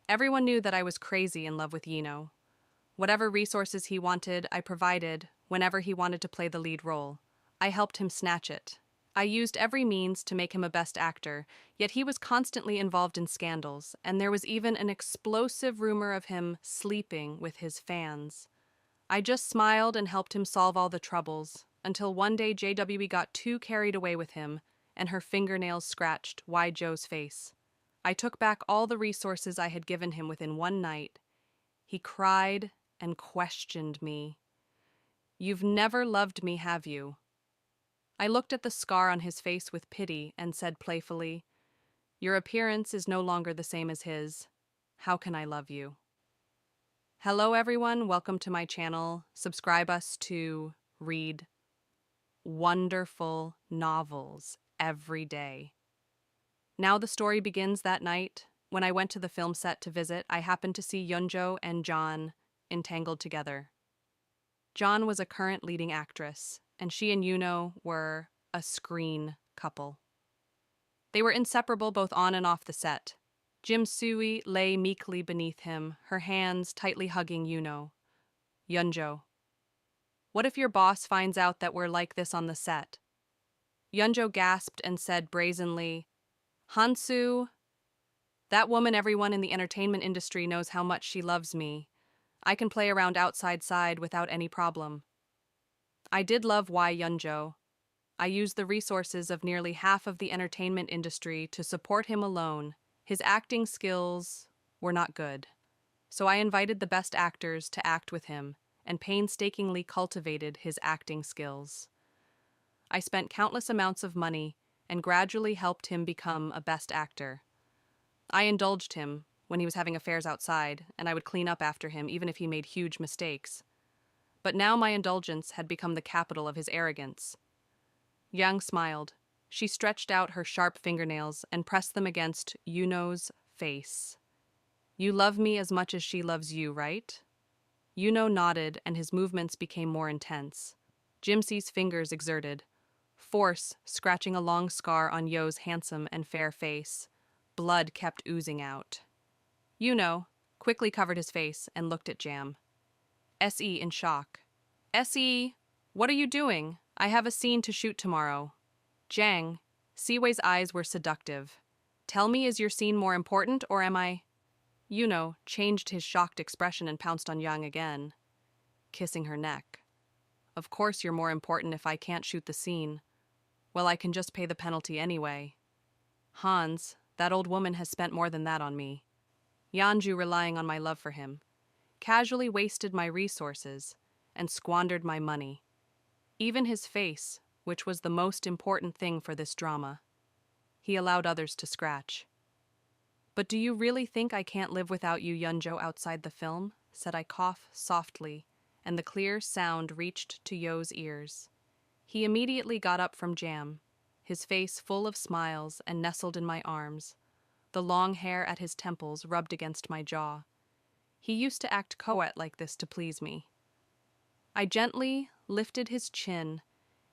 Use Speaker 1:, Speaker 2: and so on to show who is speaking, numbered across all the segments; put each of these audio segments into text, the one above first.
Speaker 1: Everyone knew that I was crazy in love with Yino. Whatever resources he wanted, I provided whenever he wanted to play the lead role. I helped him snatch it. I used every means to make him a best actor, yet he was constantly involved in scandals, and there was even an explosive rumor of him sleeping with his fans. I just smiled and helped him solve all the troubles, until one day JWE got too carried away with him, and her fingernails scratched Why Joe's face. I took back all the resources I had given him within one night. He cried and questioned me. "You've never loved me, have you?" I looked at the scar on his face with pity and said playfully, "Your appearance is no longer the same as his. How can I love you?" Hello everyone, welcome to my channel. Subscribe us to read wonderful novels every day. Now the story begins that night. When I went to the film set to visit, I happened to see Yunjo and John entangled together. John was a current leading actress, and she and Yuno were a screen couple. They were inseparable both on and off the set. Jim Sui lay meekly beneath him, her hands tightly hugging Yuno. Yunjo. "What if your boss finds out that we're like this on the set?" Yunjo gasped and said brazenly, "Hansu, that woman everyone in the entertainment industry knows how much she loves me. I can play around outside side without any problem." I did love Wai Yunjo. I used the resources of nearly half of the entertainment industry to support him alone. His acting skills were not good. So I invited the best actors to act with him and painstakingly cultivated his acting skills. I spent countless amounts of money and gradually helped him become a best actor. I indulged him when he was having affairs outside, and I would clean up after him even if he made huge mistakes. But now my indulgence had become the capital of his arrogance. Yang smiled. She stretched out her sharp fingernails and pressed them against Yuno's face. "You love me as much as she loves you, right?" Yuno nodded, and his movements became more intense. Jimsy's fingers exerted, force scratching a long scar on Yo's handsome and fair face. Blood kept oozing out. Yuno quickly covered his face and looked at Jam. S.E. in shock. "S.E., what are you doing? I have a scene to shoot tomorrow." "Jang." Siwei's eyes were seductive. "Tell me, is your scene more important, or am I—" Yuno changed his shocked expression and pounced on Yang again, kissing her neck. "Of course you're more important if I can't shoot the scene. Well, I can just pay the penalty anyway. Hans, that old woman has spent more than that on me. Yanju, relying on my love for him, casually wasted my resources and squandered my money. Even his face, which was the most important thing for this drama, he allowed others to scratch. But do you really think I can't live without you, Yunjo, outside the film?" said I softly, and the clear sound reached to Yo's ears. He immediately got up from Jam, his face full of smiles, and nestled in my arms. The long hair at his temples rubbed against my jaw. He used to act coet like this to please me. I gently lifted his chin,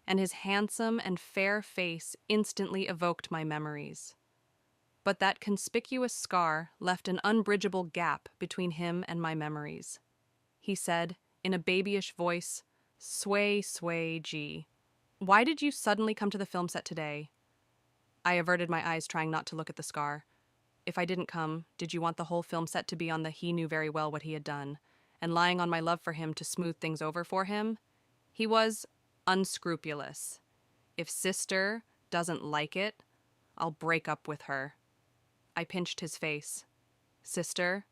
Speaker 1: and his handsome and fair face instantly evoked my memories. But that conspicuous scar left an unbridgeable gap between him and my memories. He said, in a babyish voice, Sway, G. "Why did you suddenly come to the film set today?" I averted my eyes, trying not to look at the scar. "If I didn't come, did you want the whole film set to be on the he knew very well what he had done, and lying on my love for him to smooth things over for him? He was unscrupulous. If sister doesn't like it, I'll break up with her." I pinched his face. "Sister,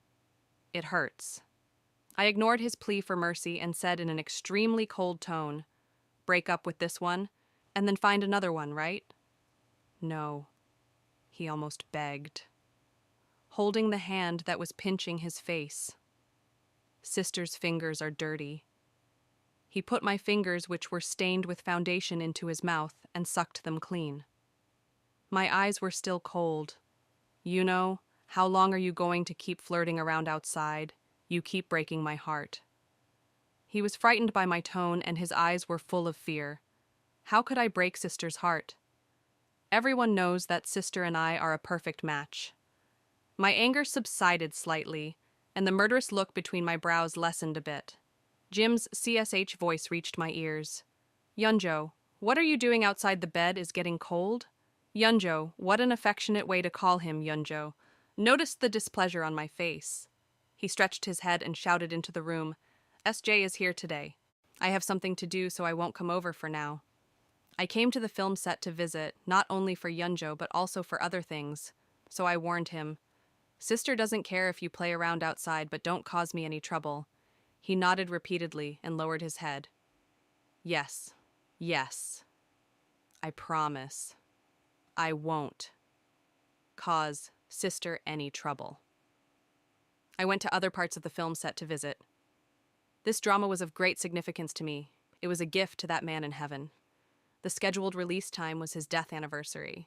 Speaker 1: it hurts." I ignored his plea for mercy and said in an extremely cold tone, "Break up with this one, and then find another one, right?" "No," he almost begged, holding the hand that was pinching his face. "Sister's fingers are dirty." He put my fingers, which were stained with foundation, into his mouth and sucked them clean. My eyes were still cold. "You know, how long are you going to keep flirting around outside? You keep breaking my heart." He was frightened by my tone, and his eyes were full of fear. How could I break sister's heart? Everyone knows that sister and I are a perfect match. My anger subsided slightly, and the murderous look between my brows lessened a bit. Jim's CSH voice reached my ears. Yunjo, what are you doing outside the bed? Is getting cold? Yunjo, what an affectionate way to call him, Yunjo. Noticed the displeasure on my face. He stretched his head and shouted into the room, SJ is here today. I have something to do, so I won't come over for now. I came to the film set to visit, not only for Yunjo but also for other things, so I warned him. Sister doesn't care if you play around outside, but don't cause me any trouble. He nodded repeatedly and lowered his head. Yes, yes. I promise. I won't cause sister any trouble. I went to other parts of the film set to visit. This drama was of great significance to me. It was a gift to that man in heaven. The scheduled release time was his death anniversary.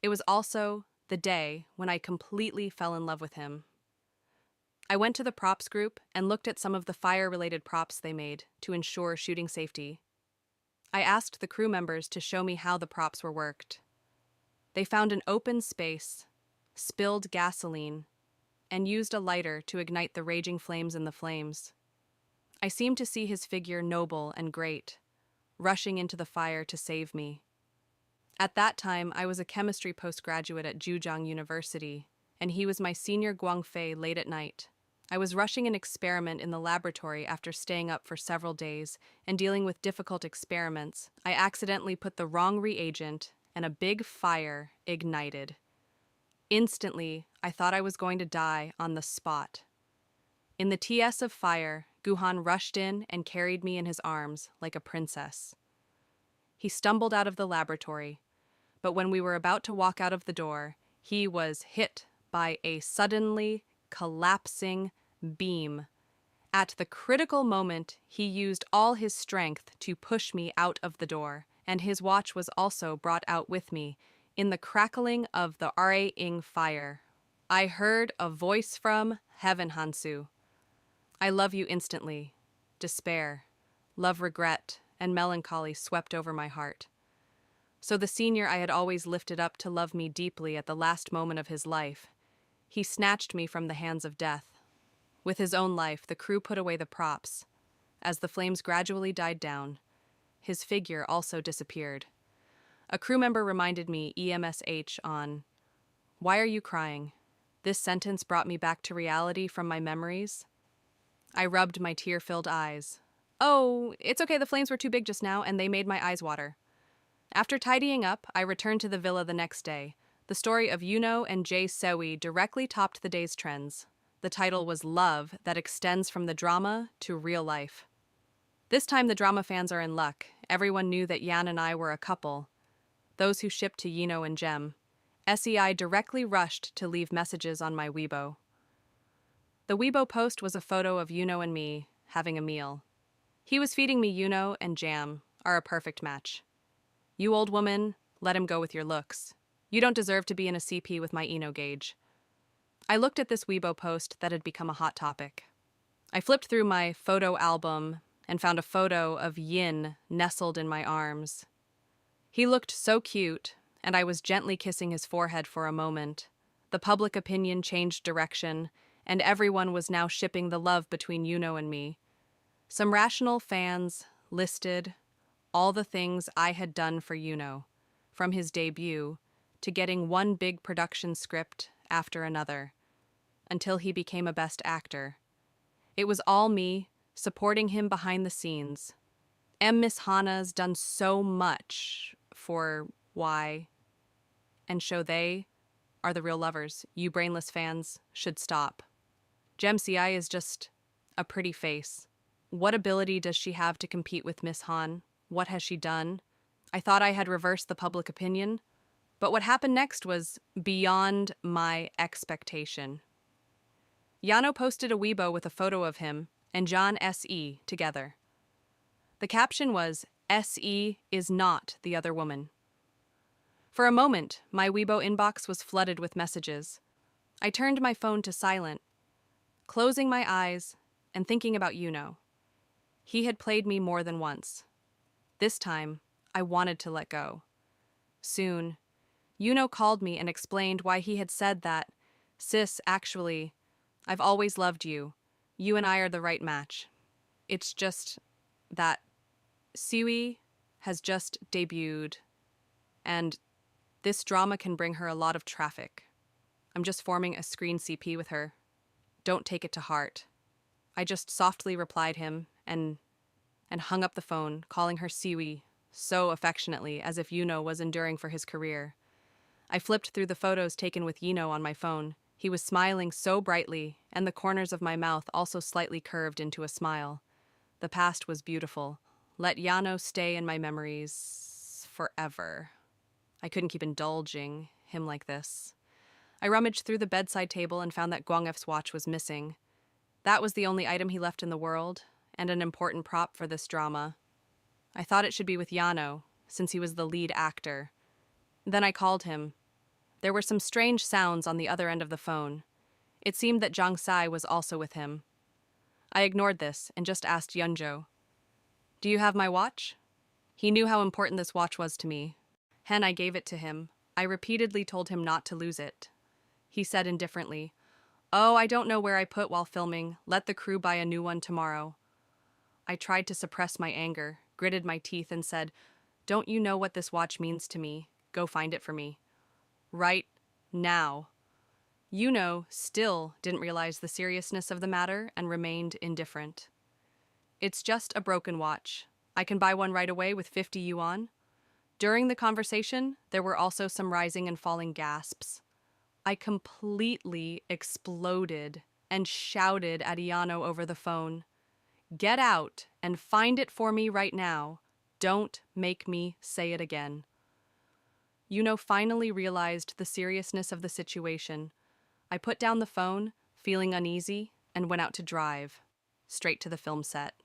Speaker 1: It was also the day when I completely fell in love with him. I went to the props group and looked at some of the fire-related props they made to ensure shooting safety. I asked the crew members to show me how the props were worked. They found an open space, spilled gasoline, and used a lighter to ignite the raging flames in the flames. I seemed to see his figure noble and great, rushing into the fire to save me. At that time, I was a chemistry postgraduate at Zhejiang University, and he was my senior Guangfei late at night. I was rushing an experiment in the laboratory after staying up for several days and dealing with difficult experiments. I accidentally put the wrong reagent, and a big fire ignited. Instantly, I thought I was going to die on the spot. In the TS of fire, Guhan rushed in and carried me in his arms like a princess. He stumbled out of the laboratory, but when we were about to walk out of the door, he was hit by a suddenly collapsing beam. At the critical moment, he used all his strength to push me out of the door, and his watch was also brought out with me in the crackling of the Ra-ing fire. I heard a voice from heaven, Hansu. I love you instantly. Despair, love, regret, and melancholy swept over my heart. So the senior I had always lifted up to love me deeply at the last moment of his life, he snatched me from the hands of death. With his own life, the crew put away the props. As the flames gradually died down, his figure also disappeared. A crew member reminded me EMSH on, "Why are you crying?" This sentence brought me back to reality from my memories. I rubbed my tear-filled eyes. Oh, it's okay, the flames were too big just now, and they made my eyes water. After tidying up, I returned to the villa the next day. The story of Yuno and Jae Sewi directly topped the day's trends. The title was Love That Extends from the Drama to Real Life. This time the drama fans are in luck. Everyone knew that Yan and I were a couple. Those who shipped to Yino and Jem. SEI directly rushed to leave messages on my Weibo. The Weibo post was a photo of Yuno and me having a meal. He was feeding me. Yuno and Jam are a perfect match. You old woman, let him go with your looks. You don't deserve to be in a CP with my Eno gauge. I looked at this Weibo post that had become a hot topic. I flipped through my photo album and found a photo of Yin nestled in my arms. He looked so cute, and I was gently kissing his forehead for a moment. The public opinion changed direction, and everyone was now shipping the love between Yuno and me. Some rational fans listed all the things I had done for Yuno, from his debut to getting one big production script after another, until he became a best actor. It was all me, supporting him behind the scenes. Miss Hana's done so much for Y, and show they are the real lovers. You brainless fans should stop. Gem CI is just a pretty face. What ability does she have to compete with Miss Han? What has she done? I thought I had reversed the public opinion, but what happened next was beyond my expectation. Yano posted a Weibo with a photo of him and John SE together. The caption was, SE is not the other woman. For a moment, my Weibo inbox was flooded with messages. I turned my phone to silent, closing my eyes and thinking about Yuno. He had played me more than once. This time, I wanted to let go. Soon, Yuno called me and explained why he had said that Sis, actually, I've always loved you. You and I are the right match. It's just that Siwi has just debuted, and this drama can bring her a lot of traffic. I'm just forming a screen CP with her. Don't take it to heart. I just softly replied him and hung up the phone, calling her Siwi so affectionately as if Yuno was enduring for his career. I flipped through the photos taken with Yino on my phone. He was smiling so brightly, and the corners of my mouth also slightly curved into a smile. The past was beautiful. Let Yano stay in my memories forever. I couldn't keep indulging him like this. I rummaged through the bedside table and found that Guangef's watch was missing. That was the only item he left in the world, and an important prop for this drama. I thought it should be with Yano, since he was the lead actor. Then I called him. There were some strange sounds on the other end of the phone. It seemed that Zhang Sai was also with him. I ignored this and just asked Yunjo, "Do you have my watch?" He knew how important this watch was to me. I gave it to him. I repeatedly told him not to lose it. He said indifferently, "Oh, I don't know where I put while filming. Let the crew buy a new one tomorrow." I tried to suppress my anger, gritted my teeth, and said, "Don't you know what this watch means to me? Go find it for me. Right now." Yuno still didn't realize the seriousness of the matter and remained indifferent. "It's just a broken watch. I can buy one right away with 50 yuan." During the conversation, there were also some rising and falling gasps. I completely exploded and shouted at Iano over the phone, "Get out and find it for me right now. Don't make me say it again." Yuno finally realized the seriousness of the situation. I put down the phone, feeling uneasy, and went out to drive, straight to the film set.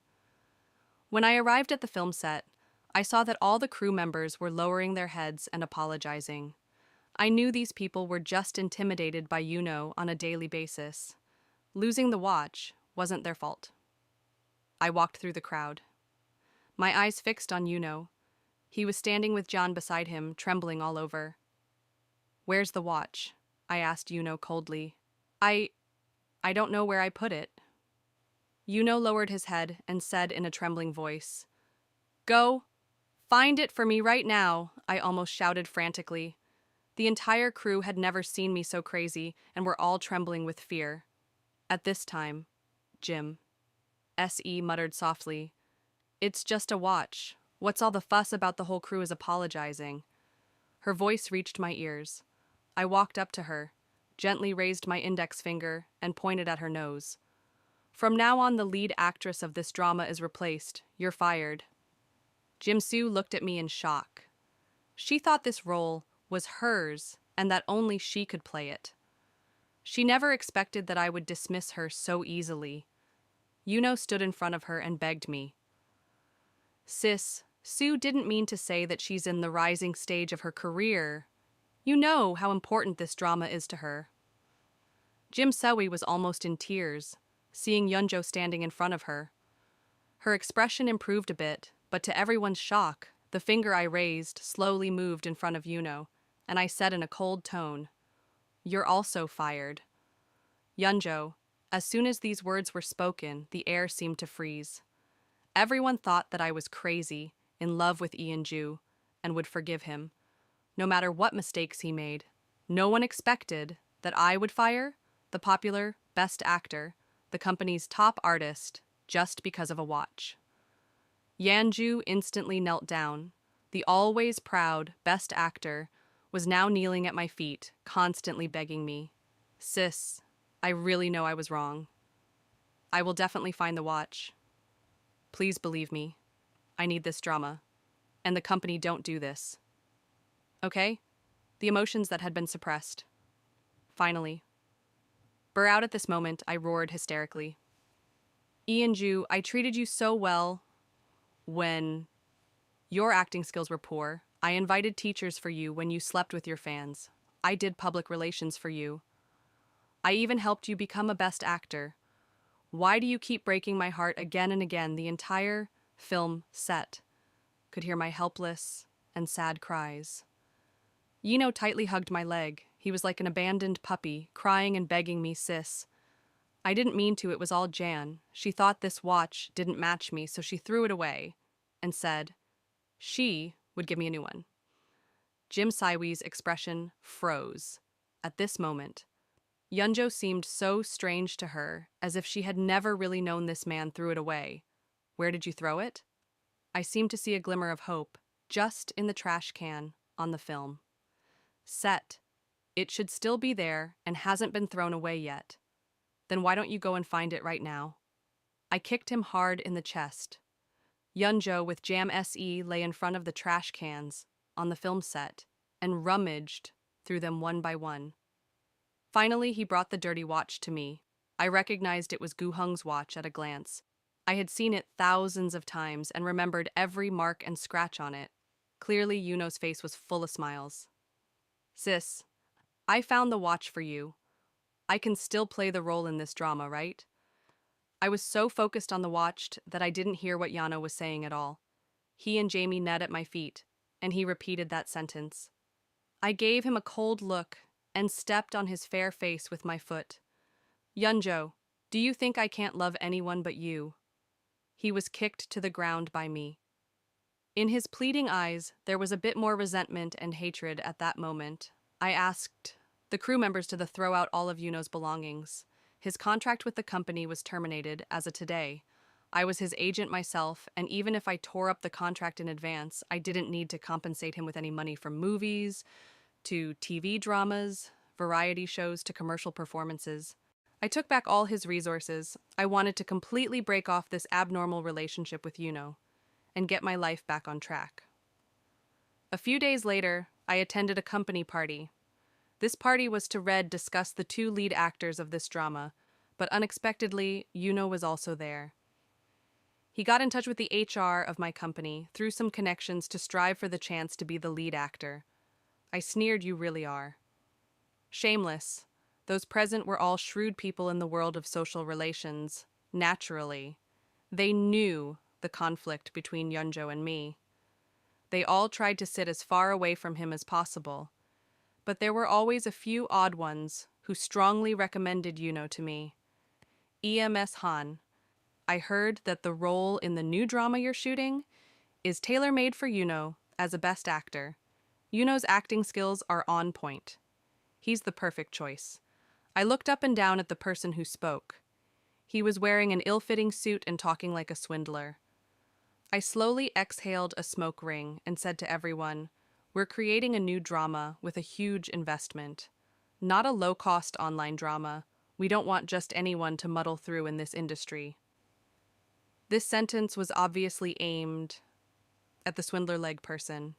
Speaker 1: When I arrived at the film set, I saw that all the crew members were lowering their heads and apologizing. I knew these people were just intimidated by Yuno on a daily basis. Losing the watch wasn't their fault. I walked through the crowd. My eyes fixed on Yuno. He was standing with John beside him, trembling all over. "Where's the watch?" I asked Yuno coldly. I don't know where I put it." Yuno lowered his head and said in a trembling voice, "Go, find it for me right now," I almost shouted frantically. The entire crew had never seen me so crazy and were all trembling with fear. At this time, Jim, S.E. muttered softly, "It's just a watch. What's all the fuss about the whole crew is apologizing?" Her voice reached my ears. I walked up to her, gently raised my index finger, and pointed at her nose. "From now on, the lead actress of this drama is replaced. You're fired." Jim Soo looked at me in shock. She thought this role was hers and that only she could play it. She never expected that I would dismiss her so easily. Yuno stood in front of her and begged me. "Sis, Sue didn't mean to say that she's in the rising stage of her career. You know how important this drama is to her." Jim Sewi was almost in tears, seeing Yunjo standing in front of her. Her expression improved a bit, but to everyone's shock, the finger I raised slowly moved in front of Yuno, and I said in a cold tone, "You're also fired." Yunjo, as soon as these words were spoken, the air seemed to freeze. Everyone thought that I was crazy, in love with Ian Ju, and would forgive him, no matter what mistakes he made. No one expected that I would fire the popular best actor, the company's top artist, just because of a watch. Yanju instantly knelt down. The always proud best actor was now kneeling at my feet, constantly begging me, "Sis, I really know I was wrong. I will definitely find the watch. Please believe me. I need this drama. And the company don't do this." Okay? The emotions that had been suppressed. Finally. Burr out at this moment, I roared hysterically. "Ian Ju, I treated you so well when your acting skills were poor. I invited teachers for you when you slept with your fans. I did public relations for you. I even helped you become a best actor. Why do you keep breaking my heart again and again?" The entire film set could hear my helpless and sad cries. Yino tightly hugged my leg, He was like an abandoned puppy, crying and begging me, sis. I didn't mean to, it was all Jan. She thought this watch didn't match me, so she threw it away and said she would give me a new one. Jim Saiwi's expression froze. At this moment, Yunjo seemed so strange to her, as if she had never really known this man threw it away. Where did you throw it? I seemed to see a glimmer of hope, just in the trash can, on the film. Set. It should still be there and hasn't been thrown away yet. Then why don't you go and find it right now? I kicked him hard in the chest. Yunjo with Jam SE lay in front of the trash cans, on the film set, and rummaged through them one by one. Finally, he brought the dirty watch to me. I recognized it was Gu Heng's watch at a glance. I had seen it thousands of times and remembered every mark and scratch on it. Clearly, Yuno's face was full of smiles. Sis, I found the watch for you. I can still play the role in this drama, right? I was so focused on the watch that I didn't hear what Yano was saying at all. He and Jamie knelt at my feet, and he repeated that sentence. I gave him a cold look and stepped on his fair face with my foot. Yunjo, do you think I can't love anyone but you? He was kicked to the ground by me. In his pleading eyes, there was a bit more resentment and hatred at that moment. I asked the crew members to throw out all of Yuno's belongings. His contract with the company was terminated as of today. I was his agent myself, and even if I tore up the contract in advance, I didn't need to compensate him with any money from movies, to TV dramas, variety shows, to commercial performances. I took back all his resources. I wanted to completely break off this abnormal relationship with Yuno and get my life back on track. A few days later, I attended a company party. This party was to discuss the two lead actors of this drama, but unexpectedly, Yuno was also there. He got in touch with the HR of my company through some connections to strive for the chance to be the lead actor. I sneered, you really are. Shameless. Those present were all shrewd people in the world of social relations. Naturally, they knew the conflict between Yunjo and me. They all tried to sit as far away from him as possible, but there were always a few odd ones who strongly recommended Yuno to me. EMS Han, I heard that the role in the new drama you're shooting is tailor-made for Yuno as a best actor. Yuno's acting skills are on point. He's the perfect choice. I looked up and down at the person who spoke. He was wearing an ill-fitting suit and talking like a swindler. I slowly exhaled a smoke ring and said to everyone, we're creating a new drama with a huge investment. Not a low-cost online drama. We don't want just anyone to muddle through in this industry. This sentence was obviously aimed at the swindler leg person.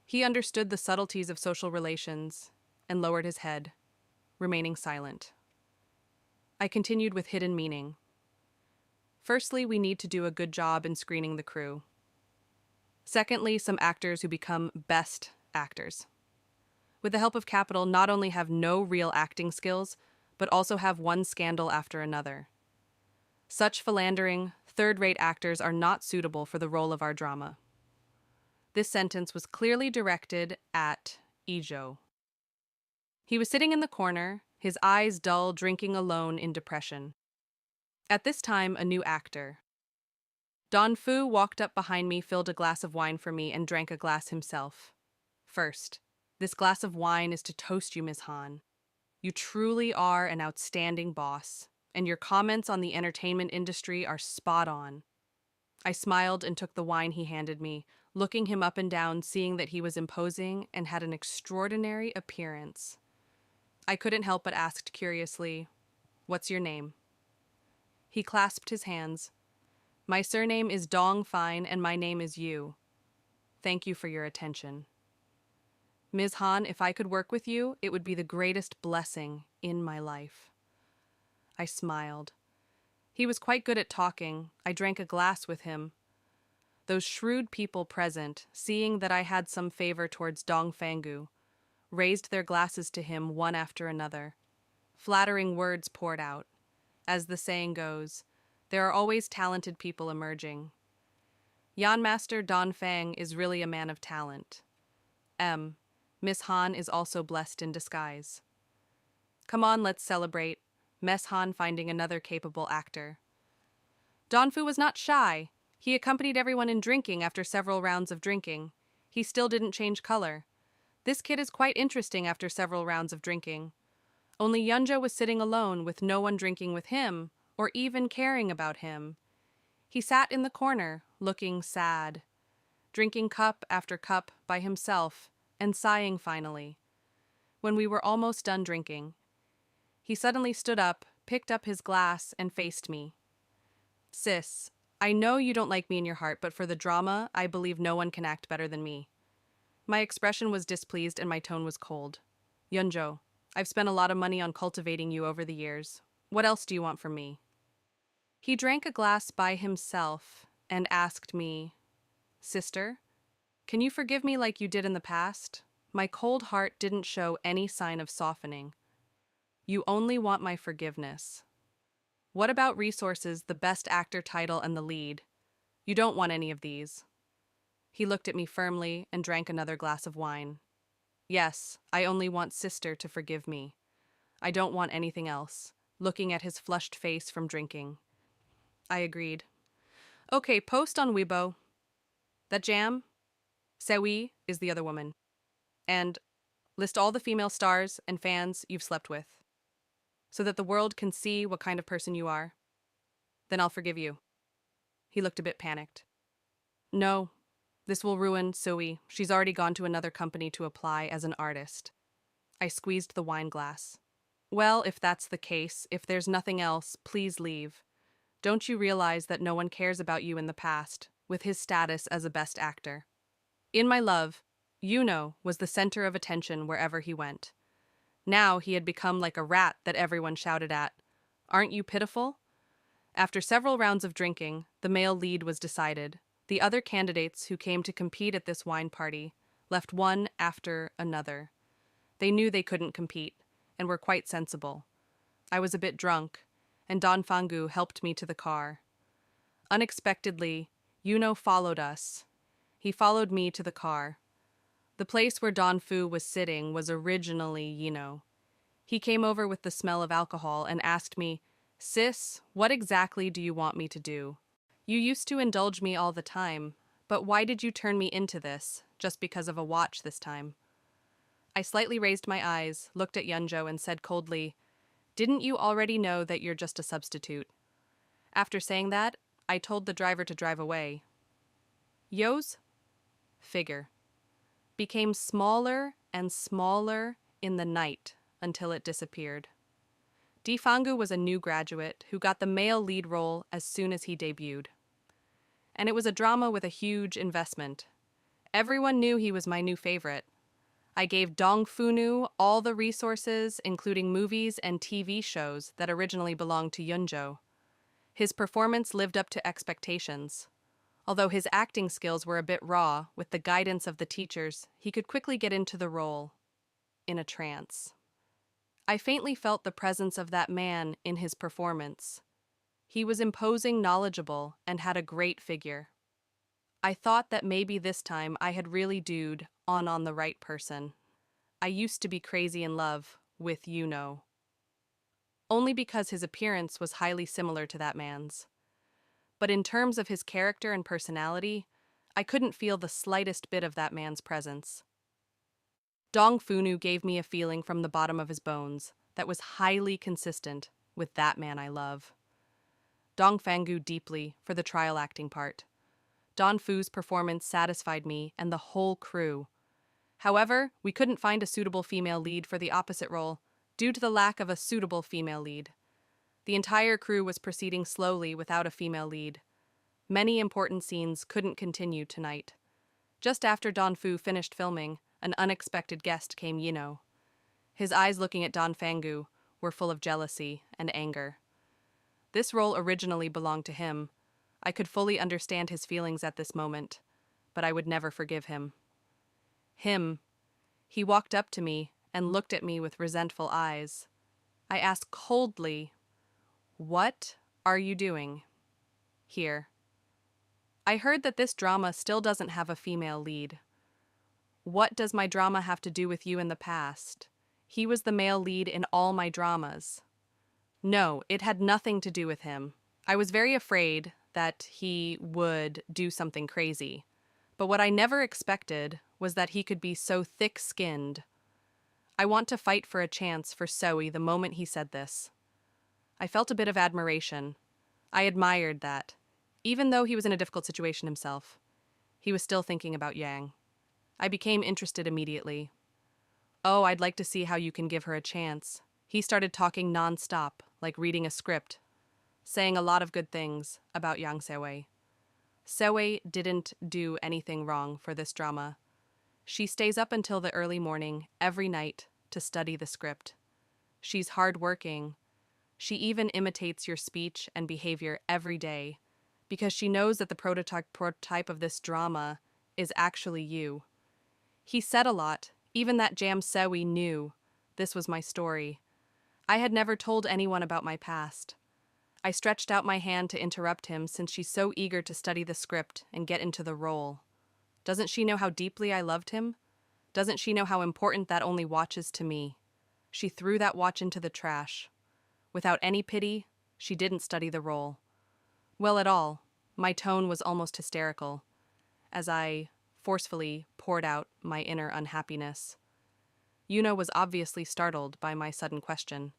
Speaker 1: He understood the subtleties of social relations and lowered his head, remaining silent. I continued with hidden meaning. Firstly, we need to do a good job in screening the crew. Secondly, some actors who become best actors. With the help of capital, not only have no real acting skills, but also have one scandal after another. Such philandering, third-rate actors are not suitable for the role of our drama. This sentence was clearly directed at Ijo. He was sitting in the corner, his eyes dull, drinking alone in depression. At this time, a new actor. Don Fu walked up behind me, filled a glass of wine for me, and drank a glass himself. First, this glass of wine is to toast you, Ms. Han. You truly are an outstanding boss, and your comments on the entertainment industry are spot on. I smiled and took the wine he handed me, looking him up and down, seeing that he was imposing and had an extraordinary appearance. I couldn't help but asked curiously, "What's your name?" He clasped his hands. "My surname is Dong Fine, and my name is Yu. Thank you for your attention. Ms. Han, if I could work with you, it would be the greatest blessing in my life." I smiled. He was quite good at talking. I drank a glass with him. Those shrewd people present, seeing that I had some favor towards Dong Fangu, raised their glasses to him one after another. Flattering words poured out. As the saying goes, there are always talented people emerging. Yan Master Don Fang is really a man of talent. Miss Han is also blessed in disguise. Come on, let's celebrate. Miss Han finding another capable actor. Donfu was not shy. He accompanied everyone in drinking after several rounds of drinking. He still didn't change color. This kid is quite interesting after several rounds of drinking. Only Yunjo was sitting alone with no one drinking with him or even caring about him. He sat in the corner, looking sad, drinking cup after cup by himself and sighing finally. When we were almost done drinking, he suddenly stood up, picked up his glass, and faced me. Sis, I know you don't like me in your heart, but for the drama, I believe no one can act better than me. My expression was displeased and my tone was cold. Yunjo, I've spent a lot of money on cultivating you over the years. What else do you want from me? He drank a glass by himself and asked me, Sister, can you forgive me like you did in the past? My cold heart didn't show any sign of softening. You only want my forgiveness. What about resources, the best actor title, and the lead? You don't want any of these. He looked at me firmly and drank another glass of wine. Yes, I only want Sister to forgive me. I don't want anything else, looking at his flushed face from drinking. I agreed. Okay, post on Weibo. That jam? Sewi is the other woman. And list all the female stars and fans you've slept with, so that the world can see what kind of person you are. Then I'll forgive you. He looked a bit panicked. No, this will ruin Sui. She's already gone to another company to apply as an artist. I squeezed the wine glass. Well, if that's the case, if there's nothing else, please leave. Don't you realize that no one cares about you in the past, with his status as a best actor? In my love, Yuno was the center of attention wherever he went. Now he had become like a rat that everyone shouted at. Aren't you pitiful? After several rounds of drinking, the male lead was decided. The other candidates who came to compete at this wine party left one after another. They knew they couldn't compete, and were quite sensible. I was a bit drunk, and Don Fangu helped me to the car. Unexpectedly, Yuno followed us. He followed me to the car. The place where Don Fu was sitting was originally Yino. He came over with the smell of alcohol and asked me, Sis, what exactly do you want me to do? You used to indulge me all the time, but why did you turn me into this, just because of a watch this time? I slightly raised my eyes, looked at Yunjo, and said coldly, Didn't you already know that you're just a substitute? After saying that, I told the driver to drive away. Yo's figure became smaller and smaller in the night until it disappeared. Difangu was a new graduate who got the male lead role as soon as he debuted. And it was a drama with a huge investment. Everyone knew he was my new favorite. I gave Dongfunu all the resources, including movies and TV shows that originally belonged to Yunjo. His performance lived up to expectations. Although his acting skills were a bit raw, with the guidance of the teachers, he could quickly get into the role, in a trance. I faintly felt the presence of that man in his performance. He was imposing, knowledgeable, and had a great figure. I thought that maybe this time I had really dued on the right person. I used to be crazy in love with Yuno. Only because his appearance was highly similar to that man's. But in terms of his character and personality, I couldn't feel the slightest bit of that man's presence. Dongfunu gave me a feeling from the bottom of his bones that was highly consistent with that man I love. Dongfangu deeply for the trial acting part. Don Fu's performance satisfied me and the whole crew. However, we couldn't find a suitable female lead for the opposite role due to the lack of a suitable female lead. The entire crew was proceeding slowly without a female lead. Many important scenes couldn't continue tonight. Just after Don Fu finished filming, an unexpected guest came Yino. His eyes looking at Don Fangu were full of jealousy and anger. This role originally belonged to him. I could fully understand his feelings at this moment, but I would never forgive him. He walked up to me and looked at me with resentful eyes. I asked coldly, What are you doing here? I heard that this drama still doesn't have a female lead. What does my drama have to do with you in the past? He was the male lead in all my dramas. No, it had nothing to do with him. I was very afraid that he would do something crazy. But what I never expected was that he could be so thick-skinned. I want to fight for a chance for Zoe the moment he said this. I felt a bit of admiration. I admired that. Even though he was in a difficult situation himself, he was still thinking about Yang. I became interested immediately. Oh, I'd like to see how you can give her a chance. He started talking non-stop, like reading a script, saying a lot of good things about Yang Sewei. Sewei didn't do anything wrong for this drama. She stays up until the early morning, every night, to study the script. She's hardworking. She even imitates your speech and behavior every day, because she knows that the prototype of this drama is actually you. He said a lot, even that Jam Sewi knew this was my story. I had never told anyone about my past. I stretched out my hand to interrupt him since she's so eager to study the script and get into the role. Doesn't she know how deeply I loved him? Doesn't she know how important that only watch is to me? She threw that watch into the trash. Without any pity, she didn't study the role. Well, at all. My tone was almost hysterical, as I forcefully poured out my inner unhappiness. Yuno was obviously startled by my sudden question.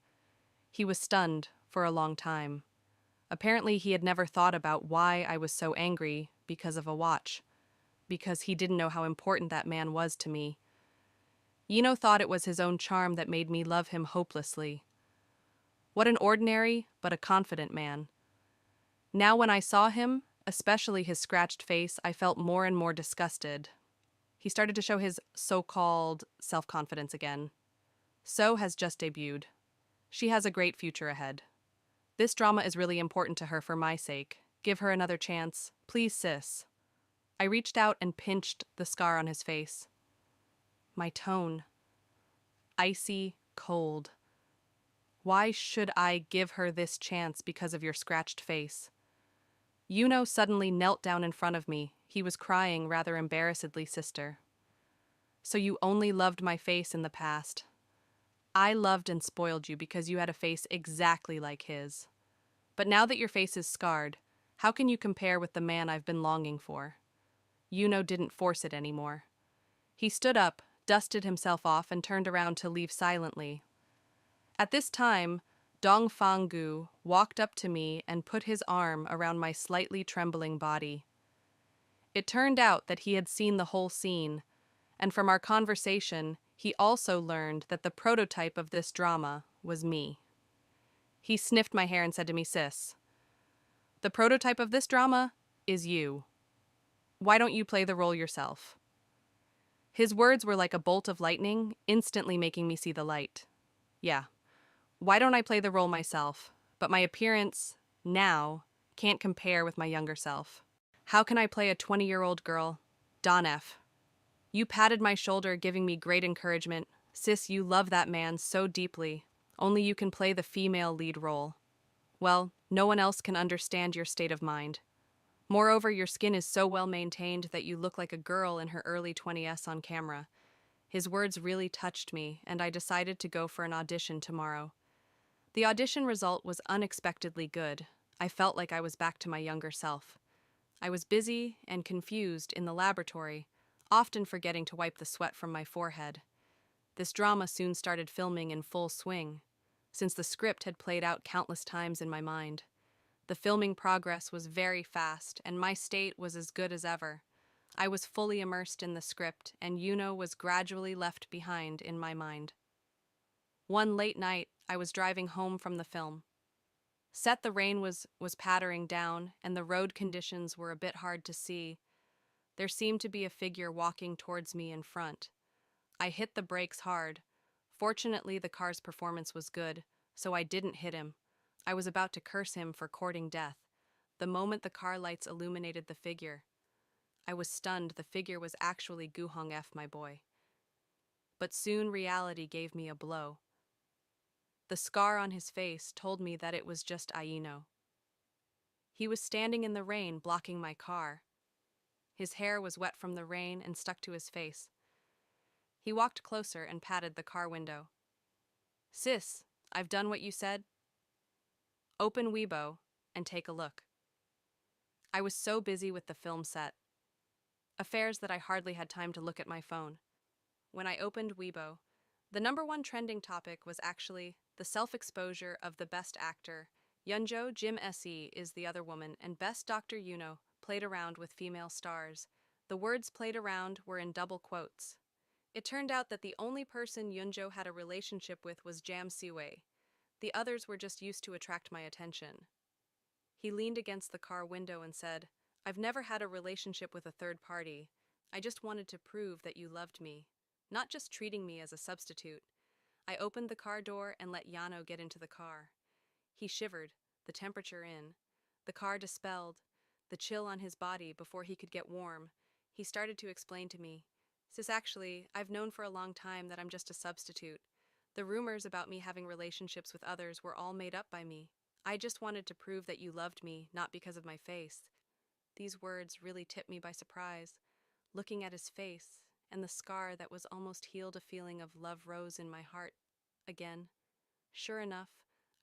Speaker 1: He was stunned for a long time. Apparently, he had never thought about why I was so angry because of a watch, because he didn't know how important that man was to me. Yuno thought it was his own charm that made me love him hopelessly. What an ordinary but a confident man. Now when I saw him, especially his scratched face, I felt more and more disgusted. He started to show his so-called self-confidence again. So has just debuted. She has a great future ahead. This drama is really important to her for my sake. Give her another chance. Please, sis. I reached out and pinched the scar on his face. My tone. Icy cold. Why should I give her this chance because of your scratched face? Yuno suddenly knelt down in front of me. He was crying rather embarrassedly, sister. So you only loved my face in the past. I loved and spoiled you because you had a face exactly like his. But now that your face is scarred, how can you compare with the man I've been longing for? Yuno didn't force it anymore. He stood up, dusted himself off, and turned around to leave silently. At this time, Dong Fanggu walked up to me and put his arm around my slightly trembling body. It turned out that he had seen the whole scene, and from our conversation, he also learned that the prototype of this drama was me. He sniffed my hair and said to me, sis, the prototype of this drama is you. Why don't you play the role yourself? His words were like a bolt of lightning, instantly making me see the light. Yeah. Why don't I play the role myself? But my appearance, now, can't compare with my younger self. How can I play a 20-year-old girl? Don F. You patted my shoulder, giving me great encouragement. Sis, you love that man so deeply. Only you can play the female lead role. Well, no one else can understand your state of mind. Moreover, your skin is so well maintained that you look like a girl in her early 20s on camera. His words really touched me, and I decided to go for an audition tomorrow. The audition result was unexpectedly good. I felt like I was back to my younger self. I was busy and confused in the laboratory, often forgetting to wipe the sweat from my forehead. This drama soon started filming in full swing, since the script had played out countless times in my mind. The filming progress was very fast, and my state was as good as ever. I was fully immersed in the script, and Yuno was gradually left behind in my mind. One late night, I was driving home from the film. The rain was pattering down, and the road conditions were a bit hard to see. There seemed to be a figure walking towards me in front. I hit the brakes hard. Fortunately, the car's performance was good, so I didn't hit him. I was about to curse him for courting death, the moment the car lights illuminated the figure. I was stunned. The figure was actually Guhong F, my boy. But soon reality gave me a blow. The scar on his face told me that it was just Aino. He was standing in the rain, blocking my car. His hair was wet from the rain and stuck to his face. He walked closer and patted the car window. Sis, I've done what you said. Open Weibo and take a look. I was so busy with the film set, affairs that I hardly had time to look at my phone. When I opened Weibo, the number one trending topic was actually the self-exposure of the best actor. Yunjo Jim Se is the other woman, and best Dr. Yuno played around with female stars. The words played around were in double quotes. It turned out that the only person Yunjo had a relationship with was Jam Siwei. The others were just used to attract my attention. He leaned against the car window and said, I've never had a relationship with a third party. I just wanted to prove that you loved me, not just treating me as a substitute. I opened the car door and let Yano get into the car. He shivered, the temperature in. The car dispelled, the chill on his body before he could get warm. He started to explain to me, Sis, actually, I've known for a long time that I'm just a substitute. The rumors about me having relationships with others were all made up by me. I just wanted to prove that you loved me, not because of my face. These words really tipped me by surprise. Looking at his face, and the scar that was almost healed, a feeling of love rose in my heart again. Sure enough,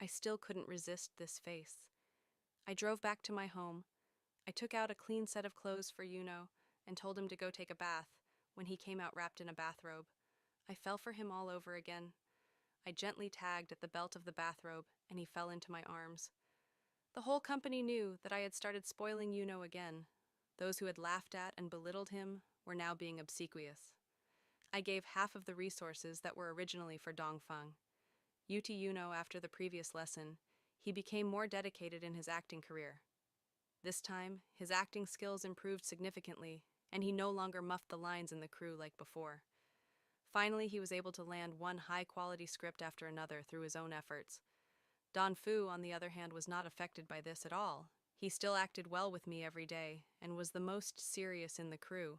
Speaker 1: I still couldn't resist this face. I drove back to my home. I took out a clean set of clothes for Yuno and told him to go take a bath when he came out wrapped in a bathrobe. I fell for him all over again. I gently tagged at the belt of the bathrobe, and he fell into my arms. The whole company knew that I had started spoiling Yuno again. Those who had laughed at and belittled him were now being obsequious. I gave half of the resources that were originally for Dongfang. Yuti Yuno, after the previous lesson, he became more dedicated in his acting career. This time, his acting skills improved significantly, and he no longer muffed the lines in the crew like before. Finally, he was able to land one high-quality script after another through his own efforts. Don Fu, on the other hand, was not affected by this at all. He still acted well with me every day, and was the most serious in the crew.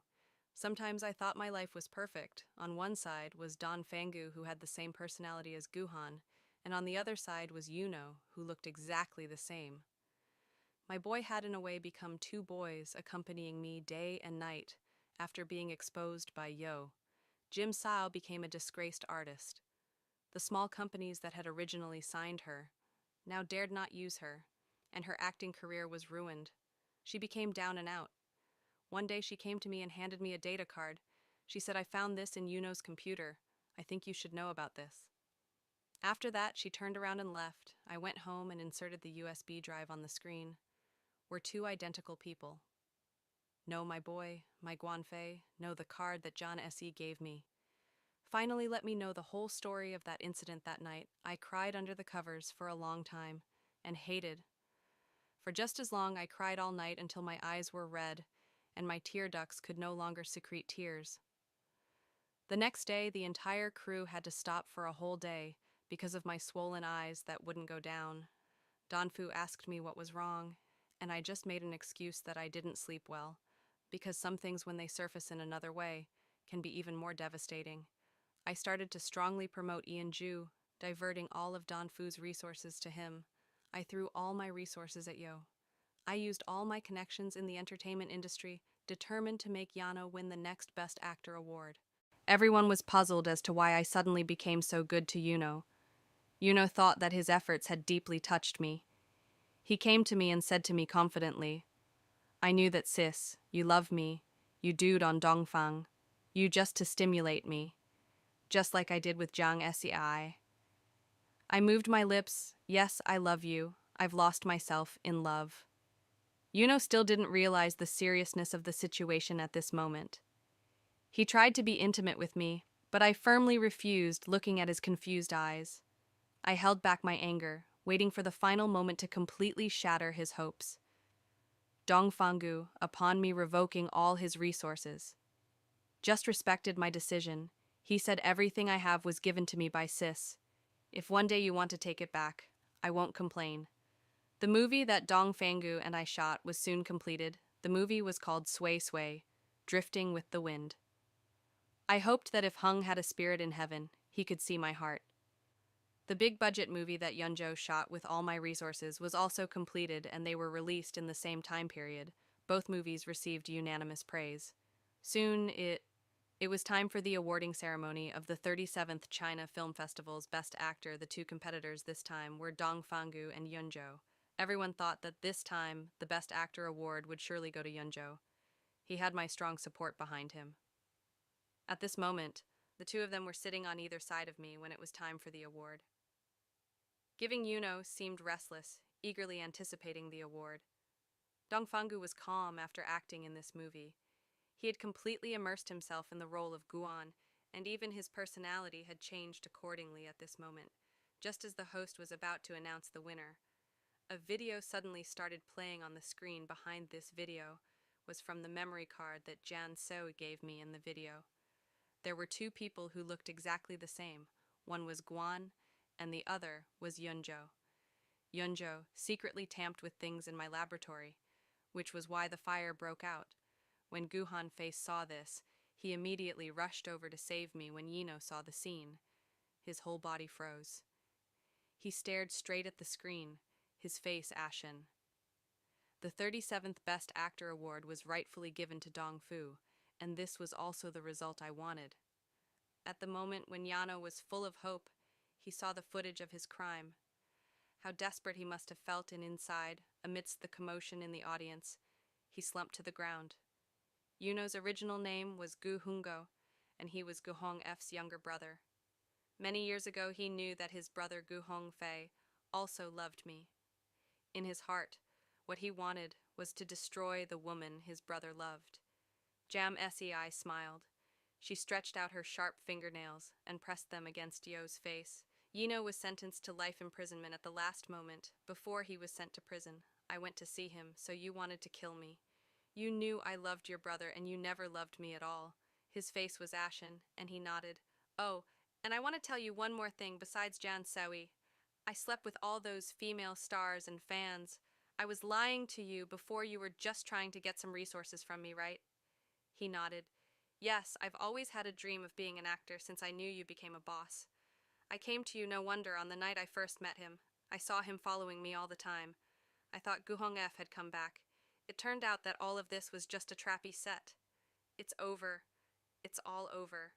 Speaker 1: Sometimes I thought my life was perfect. On one side was Don Fangu, who had the same personality as Guhan, and on the other side was Yuno, who looked exactly the same. My boy had in a way become two boys accompanying me day and night after being exposed by Yo. Jim Sao became a disgraced artist. The small companies that had originally signed her now dared not use her, and her acting career was ruined. She became down and out. One day she came to me and handed me a data card. She said, I found this in Yuno's computer. I think you should know about this. After that, she turned around and left. I went home and inserted the USB drive on the screen. We're two identical people. No, my boy, my Guanfei, no, the card that John Se gave me. Finally let me know the whole story of that incident that night. I cried under the covers for a long time, and hated. For just as long, I cried all night until my eyes were red, and my tear ducts could no longer secrete tears. The next day, the entire crew had to stop for a whole day because of my swollen eyes that wouldn't go down. Donfu asked me what was wrong, and I just made an excuse that I didn't sleep well, because some things, when they surface in another way, can be even more devastating. I started to strongly promote Ian Ju, diverting all of Donfu's resources to him. I threw all my resources at Yo. I used all my connections in the entertainment industry, determined to make Yano win the next Best Actor award. Everyone was puzzled as to why I suddenly became so good to Yuno. Yuno thought that his efforts had deeply touched me. He came to me and said to me confidently, I knew that, sis, you love me. You dude on Dongfang. You just to stimulate me. Just like I did with Jiang Sei. I moved my lips. Yes, I love you. I've lost myself in love. Yuno still didn't realize the seriousness of the situation at this moment. He tried to be intimate with me, but I firmly refused, looking at his confused eyes. I held back my anger, waiting for the final moment to completely shatter his hopes. Dongfangu, upon me revoking all his resources, just respected my decision. He said everything I have was given to me by Sis. If one day you want to take it back, I won't complain. The movie that Dong Fangu and I shot was soon completed. The movie was called Sway Sway, Drifting with the Wind. I hoped that if Hung had a spirit in heaven, he could see my heart. The big-budget movie that Yunjo shot with all my resources was also completed, and they were released in the same time period. Both movies received unanimous praise. Soon It was time for the awarding ceremony of the 37th China Film Festival's Best Actor. The two competitors this time were Dong Fangu and Yunzhou. Everyone thought that this time the Best Actor award would surely go to Yunzhou. He had my strong support behind him. At this moment, the two of them were sitting on either side of me when it was time for the award. Giving Yuno seemed restless, eagerly anticipating the award. Dong Fangu was calm after acting in this movie. He had completely immersed himself in the role of Guan, and even his personality had changed accordingly at this moment. Just as the host was about to announce the winner, a video suddenly started playing on the screen. Behind this video was from the memory card that Jan So gave me in the video. There were two people who looked exactly the same. One was Guan, and the other was Yunzhou. Yunzhou secretly tamped with things in my laboratory, which was why the fire broke out. When Guhan Face saw this, he immediately rushed over to save me. When Yino saw the scene, his whole body froze. He stared straight at the screen, his face ashen. The 37th Best Actor Award was rightfully given to Dong Fu, and this was also the result I wanted. At the moment when Yano was full of hope, he saw the footage of his crime. How desperate he must have felt inside, amidst the commotion in the audience. He slumped to the ground. Yuno's original name was Gu Hungo, and he was Gu Hong F's younger brother. Many years ago he knew that his brother Gu Hong Fei also loved me. In his heart, what he wanted was to destroy the woman his brother loved. Jam Sei smiled. She stretched out her sharp fingernails and pressed them against Yo's face. Yino was sentenced to life imprisonment at the last moment, before he was sent to prison. I went to see him, so you wanted to kill me. You knew I loved your brother, and you never loved me at all. His face was ashen, and he nodded. Oh, and I want to tell you one more thing besides Jan Sowie. I slept with all those female stars and fans. I was lying to you before. You were just trying to get some resources from me, right? He nodded. Yes, I've always had a dream of being an actor since I knew you became a boss. I came to you, no wonder, on the night I first met him. I saw him following me all the time. I thought Gu Hong F had come back. It turned out that all of this was just a trappy set. It's over. It's all over.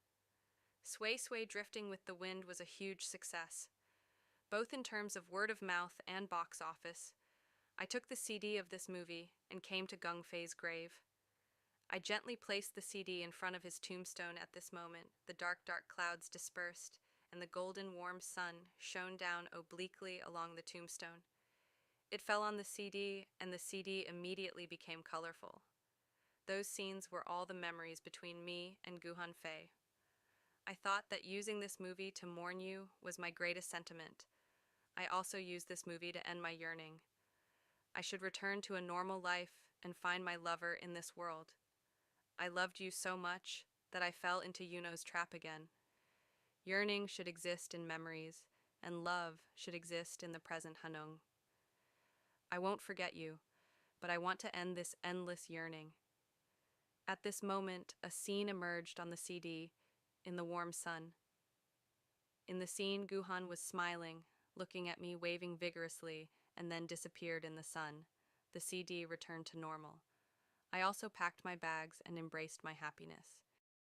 Speaker 1: Sway Sway Drifting with the Wind was a huge success, both in terms of word of mouth and box office. I took the CD of this movie and came to Gung Fei's grave. I gently placed the CD in front of his tombstone. At this moment, the dark, dark clouds dispersed, and the golden, warm sun shone down obliquely along the tombstone. It fell on the CD, and the CD immediately became colorful. Those scenes were all the memories between me and Guhan Fei. I thought that using this movie to mourn you was my greatest sentiment. I also used this movie to end my yearning. I should return to a normal life and find my lover in this world. I loved you so much that I fell into Yuno's trap again. Yearning should exist in memories, and love should exist in the present Hanung. I won't forget you, but I want to end this endless yearning. At this moment, a scene emerged on the CD in the warm sun. In the scene, Guhan was smiling, looking at me, waving vigorously, and then disappeared in the sun. The CD returned to normal. I also packed my bags and embraced my happiness.